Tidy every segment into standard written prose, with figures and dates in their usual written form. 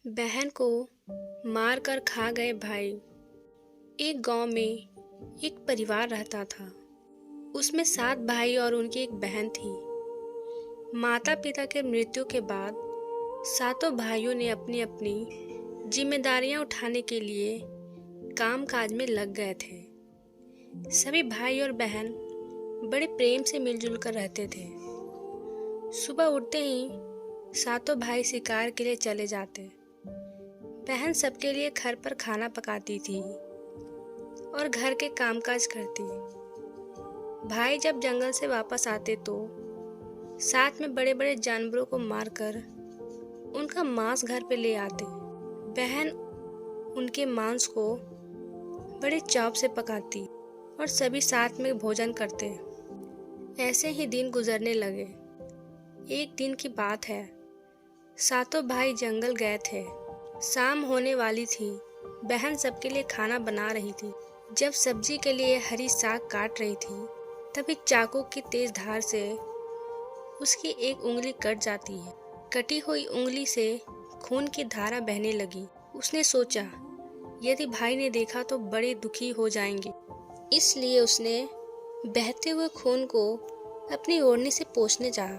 बहन को मार कर खा गए भाई। एक गांव में एक परिवार रहता था। उसमें 7 भाई और उनकी एक बहन थी। माता पिता के मृत्यु के बाद सातों भाइयों ने अपनी अपनी जिम्मेदारियां उठाने के लिए काम काज में लग गए थे। सभी भाई और बहन बड़े प्रेम से मिलजुल कर रहते थे। सुबह उठते ही सातों भाई शिकार के लिए चले जाते। बहन सबके लिए घर पर खाना पकाती थी और घर के कामकाज करती। भाई जब जंगल से वापस आते तो साथ में बड़े बड़े जानवरों को मारकर उनका मांस घर पे ले आते। बहन उनके मांस को बड़े चाव से पकाती और सभी साथ में भोजन करते। ऐसे ही दिन गुजरने लगे। एक दिन की बात है, सातों भाई जंगल गए थे। शाम होने वाली थी। बहन सबके लिए खाना बना रही थी। जब सब्जी के लिए हरी साग काट रही थी, तभी चाकू की तेज धार से उसकी एक उंगली कट जाती है। कटी हुई उंगली से खून की धारा बहने लगी। उसने सोचा, यदि भाई ने देखा तो बड़े दुखी हो जाएंगे। इसलिए उसने बहते हुए खून को अपनी ओढ़नी से पोंछने चाहा,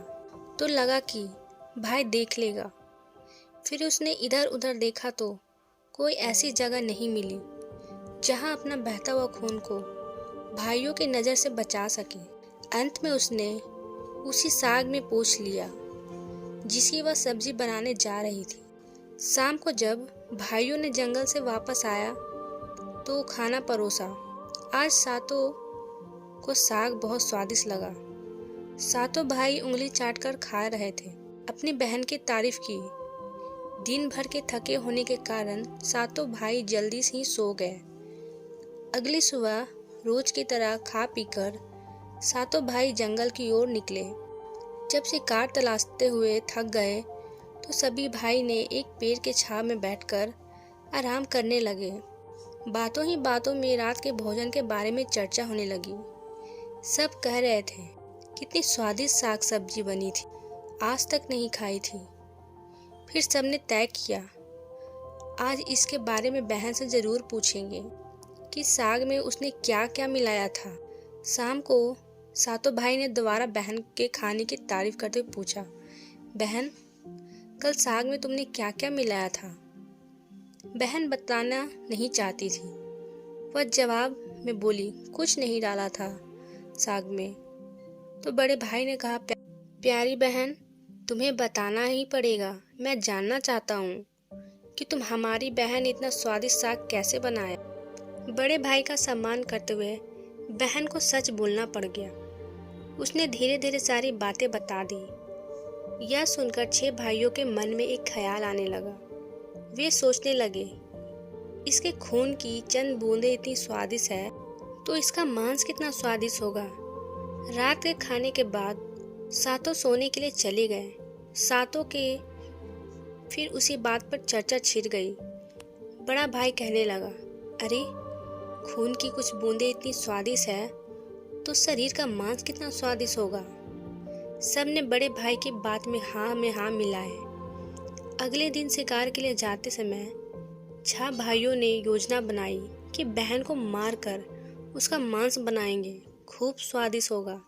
तो लगा कि भाई देख लेगा। फिर उसने इधर उधर देखा तो कोई ऐसी जगह नहीं मिली जहां अपना बहता हुआ खून को भाइयों की नज़र से बचा सके। अंत में उसने उसी साग में पोंछ लिया जिसकी वह सब्जी बनाने जा रही थी। शाम को जब भाइयों ने जंगल से वापस आया तो खाना परोसा। आज सातों को साग बहुत स्वादिष्ट लगा। सातों भाई उंगली चाटकर खा रहे थे। अपनी बहन की तारीफ की। दिन भर के थके होने के कारण सातों भाई जल्दी से ही सो गए। अगली सुबह रोज की तरह खा पीकर सातों भाई जंगल की ओर निकले। जब शिकार तलाशते हुए थक गए तो सभी भाई ने एक पेड़ के छांव में बैठकर आराम करने लगे। बातों ही बातों में रात के भोजन के बारे में चर्चा होने लगी। सब कह रहे थे, कितनी स्वादिष्ट साग सब्जी बनी थी, आज तक नहीं खाई थी। फिर सबने तय किया, आज इसके बारे में बहन से जरूर पूछेंगे कि साग में उसने क्या क्या मिलाया था। शाम को सातों भाई ने दोबारा बहन के खाने की तारीफ करते हुए पूछा, बहन कल साग में तुमने क्या क्या मिलाया था? बहन बताना नहीं चाहती थी। वह जवाब में बोली, कुछ नहीं डाला था साग में। तो बड़े भाई ने कहा, प्यारी बहन तुम्हें बताना ही पड़ेगा। मैं जानना चाहता हूँ कि तुम हमारी बहन इतना स्वादिष्ट साग कैसे बनाया। बड़े भाई का सम्मान करते हुए बहन को सच बोलना पड़ गया। उसने धीरे धीरे सारी बातें बता दी। यह सुनकर 6 भाइयों के मन में एक ख्याल आने लगा। वे सोचने लगे, इसके खून की चंद बूंदें इतनी स्वादिष्ट है तो इसका मांस कितना स्वादिष्ट होगा। रात के खाने के बाद सातों सोने के लिए चले गए। सातों के फिर उसी बात पर चर्चा छिड़ गई। बड़ा भाई कहने लगा, अरे खून की कुछ बूंदें इतनी स्वादिष्ट है तो शरीर का मांस कितना स्वादिष्ट होगा। सबने बड़े भाई की बात में हाँ मिलाए। अगले दिन शिकार के लिए जाते समय 6 भाइयों ने योजना बनाई कि बहन को मारकर उसका मांस बनाएंगे, खूब स्वादिष्ट होगा।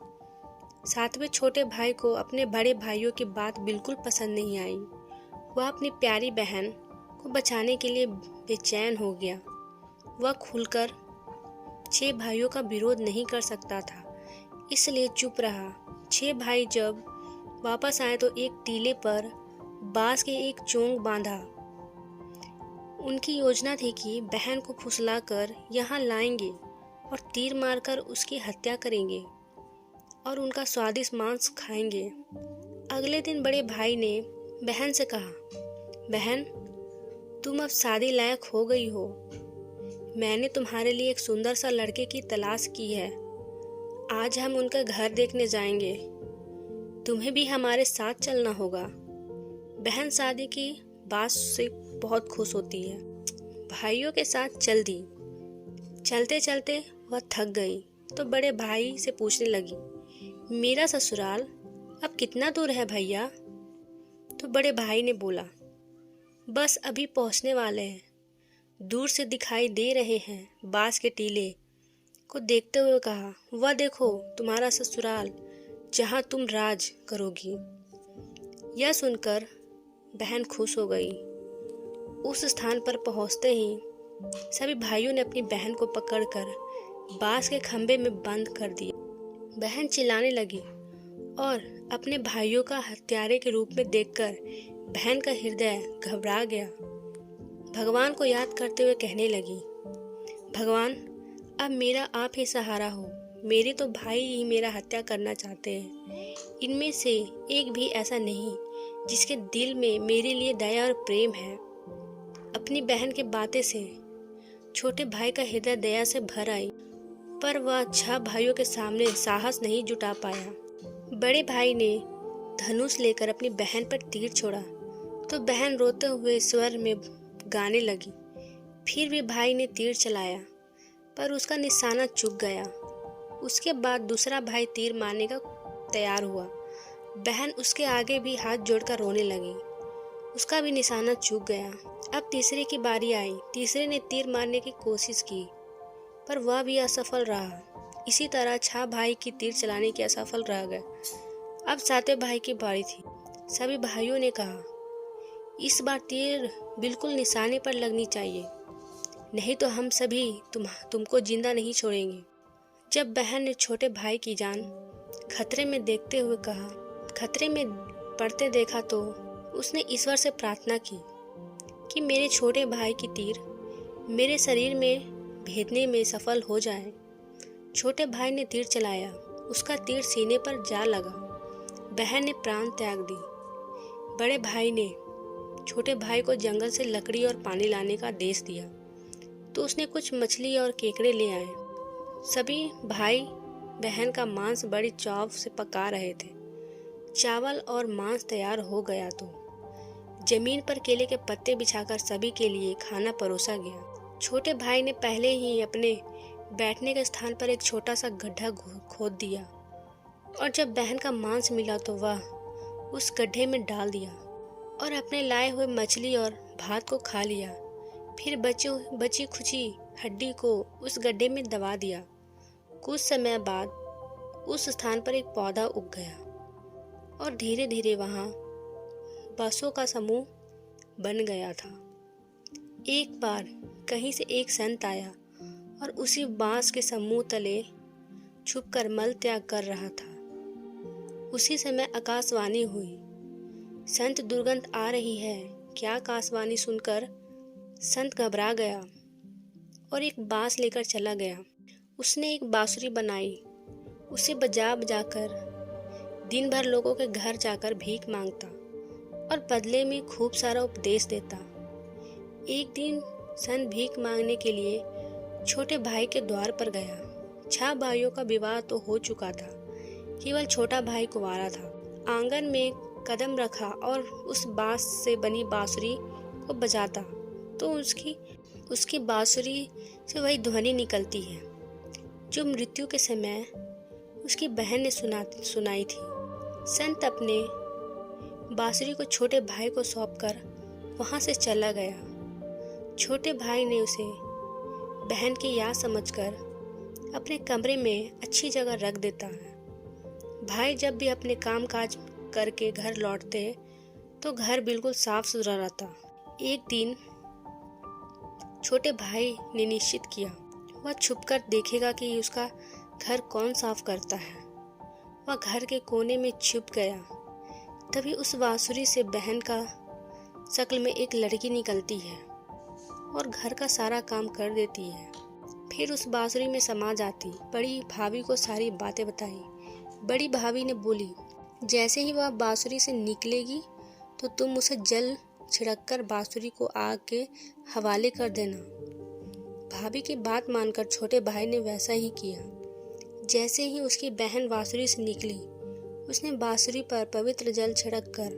7वें छोटे भाई को अपने बड़े भाइयों की बात बिल्कुल पसंद नहीं आई। वह अपनी प्यारी बहन को बचाने के लिए बेचैन हो गया। वह खुलकर 6 भाइयों का विरोध नहीं कर सकता था, इसलिए चुप रहा। 6 भाई जब वापस आए तो एक टीले पर बांस के एक चोंग बांधा। उनकी योजना थी कि बहन को फुसलाकर यहाँ लाएंगे और तीर मारकर उसकी हत्या करेंगे और उनका स्वादिष्ट मांस खाएंगे। अगले दिन बड़े भाई ने बहन से कहा, बहन तुम अब शादी लायक हो गई हो। मैंने तुम्हारे लिए एक सुंदर सा लड़के की तलाश की है। आज हम उनका घर देखने जाएंगे। तुम्हें भी हमारे साथ चलना होगा। बहन शादी की बात से बहुत खुश होती है। भाइयों के साथ चल दी। चलते चलते वह थक गई तो बड़े भाई से पूछने लगी, मेरा ससुराल अब कितना दूर है भैया? तो बड़े भाई ने बोला, बस अभी पहुंचने वाले हैं। दूर से दिखाई दे रहे हैं बांस के टीले को देखते हुए कहा, वह देखो तुम्हारा ससुराल जहां तुम राज करोगी। यह सुनकर बहन खुश हो गई। उस स्थान पर पहुंचते ही सभी भाइयों ने अपनी बहन को पकड़कर बांस के खंभे में बंद कर दिया। बहन चिल्लाने लगी और अपने भाइयों का हत्यारे के रूप में देखकर बहन का हृदय घबरा गया। भगवान को याद करते हुए कहने लगी, भगवान अब मेरा आप ही सहारा हो। मेरे तो भाई ही मेरा हत्या करना चाहते हैं। इनमें से एक भी ऐसा नहीं जिसके दिल में मेरे लिए दया और प्रेम है। अपनी बहन की बातें से छोटे भाई का हृदय दया से भर आई, पर वह 6 भाइयों के सामने साहस नहीं जुटा पाया। बड़े भाई ने धनुष लेकर अपनी बहन पर तीर छोड़ा तो बहन रोते हुए स्वर में गाने लगी। फिर भी भाई ने तीर चलाया पर उसका निशाना चूक गया। उसके बाद दूसरा भाई तीर मारने का तैयार हुआ। बहन उसके आगे भी हाथ जोड़कर रोने लगी। उसका भी निशाना चूक गया। अब तीसरे की बारी आई। तीसरे ने तीर मारने की कोशिश की पर वह भी असफल रहा। इसी तरह 6 भाई की तीर चलाने की असफल रह गए। अब 7वें भाई की बारी थी। सभी भाइयों ने कहा, इस बार तीर बिल्कुल निशाने पर लगनी चाहिए, नहीं तो हम सभी तुमको जिंदा नहीं छोड़ेंगे। जब बहन ने छोटे भाई की जान खतरे में देखते हुए कहा, खतरे में पड़ते देखा तो उसने ईश्वर से प्रार्थना की कि मेरे छोटे भाई की तीर मेरे शरीर में भेदने में सफल हो जाए। छोटे भाई ने तीर चलाया। उसका तीर सीने पर जा लगा। बहन ने प्राण त्याग दी। बड़े भाई ने छोटे भाई को जंगल से लकड़ी और पानी लाने का आदेश दिया तो उसने कुछ मछली और केकड़े ले आए। सभी भाई बहन का मांस बड़ी चाव से पका रहे थे। चावल और मांस तैयार हो गया तो जमीन पर केले के पत्ते बिछाकर सभी के लिए खाना परोसा गया। छोटे भाई ने पहले ही अपने बैठने के स्थान पर एक छोटा सा गड्ढा खोद दिया और जब बहन का मांस मिला तो वह उस गड्ढे में डाल दिया और अपने लाए हुए मछली और भात को खा लिया। फिर बची खुची हड्डी को उस गड्ढे में दबा दिया। कुछ समय बाद उस स्थान पर एक पौधा उग गया और धीरे धीरे वहाँ बांसों का समूह बन गया था। एक बार कहीं से एक संत आया और उसी बांस के समूह तले छुपकर मल त्याग कर रहा था। उसी समय आकाशवाणी हुई, संत दुर्गंध आ रही है क्या। आकाशवाणी सुनकर संत घबरा गया और एक बांस लेकर चला गया। उसने एक बांसुरी बनाई। उसे बजा बजाकर दिन भर लोगों के घर जाकर भीख मांगता और बदले में खूब सारा उपदेश देता। एक दिन संत भीख मांगने के लिए छोटे भाई के द्वार पर गया। 6 भाइयों का विवाह तो हो चुका था, केवल छोटा भाई कुंवारा था। आंगन में कदम रखा और उस बांस से बनी बांसुरी को बजाता तो उसकी बांसुरी से वही ध्वनि निकलती है जो मृत्यु के समय उसकी बहन ने सुनाई थी। संत अपने बांसुरी को छोटे भाई को सौंपकर वहां से चला गया। छोटे भाई ने उसे बहन की याद समझकर अपने कमरे में अच्छी जगह रख देता है। भाई जब भी अपने काम काज करके घर लौटते तो घर बिल्कुल साफ सुथरा रहता। एक दिन छोटे भाई ने निश्चित किया वह छुपकर देखेगा कि उसका घर कौन साफ करता है। वह घर के कोने में छुप गया। तभी उस बांसुरी से बहन का शक्ल में एक लड़की निकलती है और घर का सारा काम कर देती है। फिर उस बांसुरी में समा जाती। बड़ी भाभी को सारी बातें बताई। बड़ी भाभी ने बोली, जैसे ही वह बांसुरी से निकलेगी तो तुम उसे जल छिड़ककर बांसुरी को आग के हवाले कर देना। भाभी की बात मानकर छोटे भाई ने वैसा ही किया। जैसे ही उसकी बहन बांसुरी से निकली उसने बांसुरी पर पवित्र जल छिड़ककर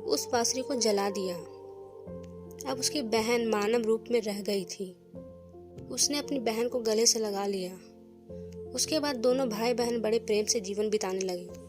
उस बांसुरी को जला दिया। अब उसकी बहन मानव रूप में रह गई थी। उसने अपनी बहन को गले से लगा लिया। उसके बाद दोनों भाई बहन बड़े प्रेम से जीवन बिताने लगे।